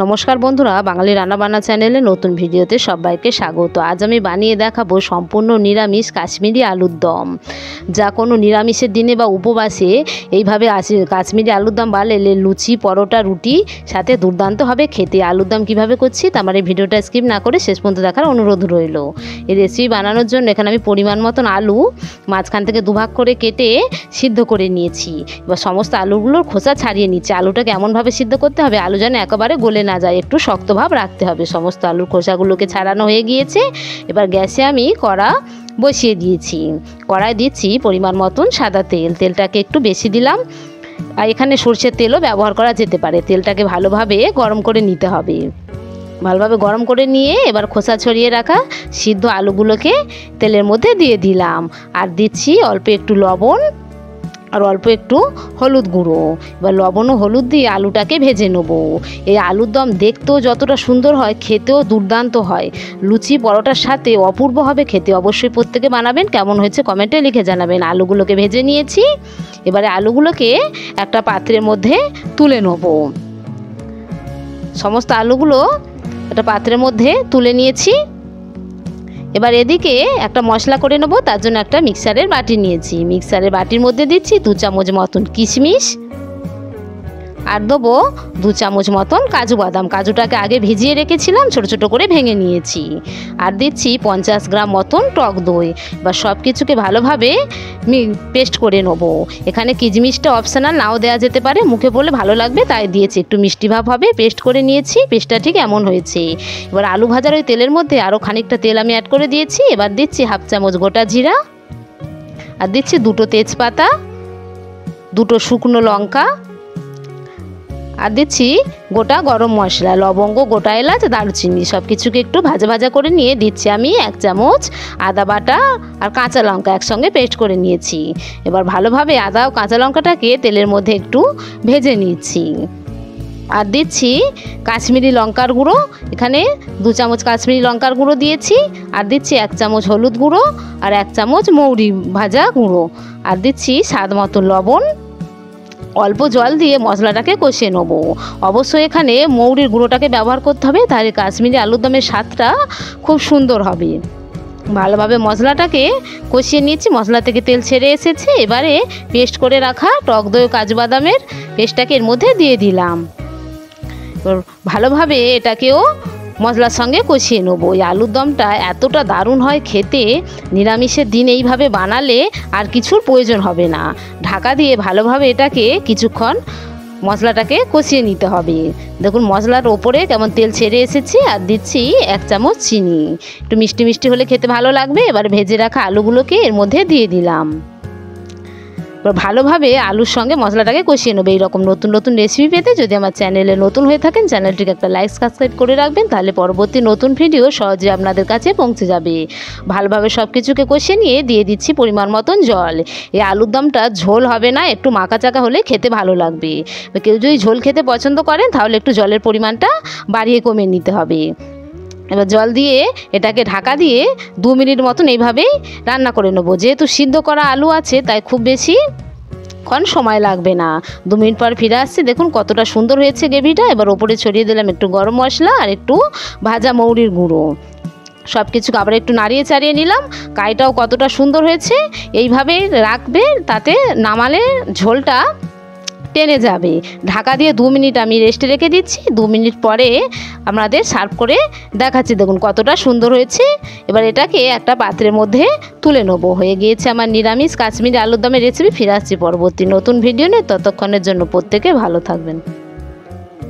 नमस्कार बंधुरा बांगाली रान्नाबान्ना चैनेले नतून भिडियोते सबाइके स्वागत। आज आमी बानिये देखाबो सम्पूर्ण निरामिष काश्मीरी आलुर दम, जा कोनो निरामिषेर दिने बा उपवासे एइभाবে काश्मीरी आलुर दम बानाले लुचि परोटा रुटी साथे दुर्दान्त हबे खेते। आलुर दम किभाबे करछि तार आमार भिडियोटा स्किप ना करे शेष पर्यन्त देखार अनुरोध रइल। এই রেসিপি বানানোর জন্য এখানে আমি পরিমাণ মতন আলু মাঝখান থেকে দুভাগ করে কেটে সিদ্ধ করে নিয়েছি। এবার সমস্ত আলুগুলোর খোসা ছাড়িয়ে নিচ্ছি। আলুটাকে এমনভাবে সিদ্ধ করতে হবে আলু যেন একেবারে গলে না যায়, একটু শক্ত ভাব রাখতে হবে। সমস্ত আলুর খোসাগুলোকে ছাড়ানো হয়ে গিয়েছে। এবার গ্যাসে আমি কড়া বসিয়ে দিয়েছি। কড়ায় দিচ্ছি পরিমাণ মতন সাদা তেল, তেলটাকে একটু বেশি দিলাম। আর এখানে সরষের তেলও ব্যবহার করা যেতে পারে। তেলটাকে ভালোভাবে গরম করে নিতে হবে। ভালোভাবে গরম করে নিয়ে এবার খোসা ছড়িয়ে রাখা সিদ্ধ আলুগুলোকে তেলের মধ্যে দিয়ে দিলাম। আর দিচ্ছি অল্প একটু লবণ আর অল্প একটু হলুদ গুঁড়ো। এবার লবণ ও হলুদ দিয়ে আলুটাকে ভেজে নেব। এই আলুর দম দেখতেও যতটা সুন্দর হয় খেতেও দুর্দান্ত হয়। লুচি পরোটার সাথে অপূর্ব হবে খেতে। অবশ্যই প্রত্যেকে বানাবেন, কেমন হয়েছে কমেন্টে লিখে জানাবেন। আলুগুলোকে ভেজে নিয়েছি। এবারে আলুগুলোকে একটা পাত্রের মধ্যে তুলে নেব। সমস্ত আলুগুলো একটা পাত্রের মধ্যে তুলে নিয়েছি। এবার এদিকে একটা মশলা করে নেব। তার জন্য একটা মিক্সারের বাটি নিয়েছি। মিক্সারের বাটির মধ্যে দিচ্ছি 2 চামচ মতন কিশমিশ আর দেবো 2 চামচ মতন কাজু বাদাম। কাজুটাকে আগে ভিজিয়ে রেখেছিলাম, ছোট ছোট করে ভেঙে নিয়েছি। আর দিচ্ছি 50 গ্রাম মতন টক দই। বা সব কিছুকে ভালোভাবে পেস্ট করে নেব। এখানে কিশমিশটা অপশনাল, নাও দেওয়া যেতে পারে, মুখে পড়লে ভালো লাগবে তাই দিয়েছি। একটু মিষ্টি ভাব হবে। পেস্ট করে নিয়েছি। পেস্টটা ঠিক এমন হয়েছে। এবার আলু ভাজার ওই তেলের মধ্যে আরও খানিকটা তেল আমি অ্যাড করে দিয়েছি। এবার দিচ্ছি 1/2 চামচ গোটা জিরা আর দিচ্ছি 2টো তেজপাতা, 2টো শুকনো লঙ্কা আর দিচ্ছি গোটা গরম মশলা, লবঙ্গ, গোটা এলাচ, দারুচিনি। সব কিছুকে একটু ভাজা ভাজা করে নিয়ে দিচ্ছি আমি 1 চামচ আদা বাটা আর কাঁচা লঙ্কা একসঙ্গে পেস্ট করে নিয়েছি। এবার ভালোভাবে আদা ও কাঁচা লঙ্কাটাকে তেলের মধ্যে একটু ভেজে নিচ্ছি। আর দিচ্ছি কাশ্মীরি লঙ্কার গুঁড়ো। এখানে 2 চামচ কাশ্মীরি লঙ্কার গুঁড়ো দিয়েছি। আর দিচ্ছি 1 চামচ হলুদ গুঁড়ো আর 1 চামচ মৌরি ভাজা গুঁড়ো। আর দিচ্ছি স্বাদ মতো লবণ। অল্প জল দিয়ে মশলাটাকে কষিয়ে নেব। অবশ্যই এখানে মৌরির গুঁড়োটাকে ব্যবহার করতে হবে, তাহলে কাশ্মীরি আলুর দমের স্বাদটা খুব সুন্দর হবে। ভালোভাবে মশলাটাকে কষিয়ে নিচ্ছি। মশলা থেকে তেল ছেড়ে এসেছে। এবারে পেস্ট করে রাখা টক দই কাজু বাদামের পেস্টটাকে এর মধ্যে দিয়ে দিলাম। ভালোভাবে এটাকেও মশলার সঙ্গে কষিয়ে নেবো। এই আলুর দমটা এতটা দারুণ হয় খেতে, নিরামিষের দিন এইভাবে বানালে আর কিছুর প্রয়োজন হবে না। ঢাকা দিয়ে ভালোভাবে এটাকে কিছুক্ষণ মশলাটাকে কষিয়ে নিতে হবে। দেখুন মশলার ওপরে কেমন তেল ছেড়ে এসেছে। আর দিচ্ছি 1 চামচ চিনি। একটু মিষ্টি মিষ্টি হলে খেতে ভালো লাগবে। এবার ভেজে রাখা আলুগুলোকে এর মধ্যে দিয়ে দিলাম। এবার ভালোভাবে আলুর সঙ্গে মশলাটাকে কষিয়ে নেবে। এইরকম নতুন নতুন রেসিপি পেতে যদি আমার চ্যানেলে নতুন হয়ে থাকেন চ্যানেলটিকে একটা লাইক সাবস্ক্রাইব করে রাখবেন, তাহলে পরবর্তী নতুন ভিডিও সহজে আপনাদের কাছে পৌঁছে যাবে। ভালোভাবে সব কিছুকে কষিয়ে নিয়ে দিয়ে দিচ্ছি পরিমাণ মতন জল। এই আলুর দমটা ঝোল হবে না, একটু মাখা চাকা হলে খেতে ভালো লাগবে। কেউ যদি ঝোল খেতে পছন্দ করেন তাহলে একটু জলের পরিমাণটা বাড়িয়ে কমিয়ে নিতে হবে। এবার জল দিয়ে এটাকে ঢাকা দিয়ে 2 মিনিট মতন এইভাবেই রান্না করে নেবো। যেহেতু সিদ্ধ করা আলু আছে তাই খুব বেশি ক্ষণ সময় লাগবে না। 2 মিনিট পর ফিরে আসছি। দেখুন কতটা সুন্দর হয়েছে গ্রেভিটা। এবার ওপরে ছড়িয়ে দিলাম একটু গরম মশলা আর একটু ভাজা মৌরির গুঁড়ো। সব কিছুকে আবার একটু নাড়িয়ে চাড়িয়ে নিলাম। কাইটাও কতটা সুন্দর হয়েছে। এইভাবেই রাখবে, তাতে নামালে ঝোলটা টেনে যাবে। ঢাকা দিয়ে 2 মিনিট আমি রেস্টে রেখে দিচ্ছি। 2 মিনিট পরে আপনাদের সার্ভ করে দেখাচ্ছি। দেখুন কতটা সুন্দর হয়েছে। এবার এটাকে একটা পাত্রের মধ্যে তুলে নেব। হয়ে গিয়েছে আমার নিরামিষ কাশ্মীরি আলুর দমের রেসিপি। ফিরে আসছি পরবর্তী নতুন ভিডিও নিয়ে। ততক্ষণের জন্য প্রত্যেকে ভালো থাকবেন।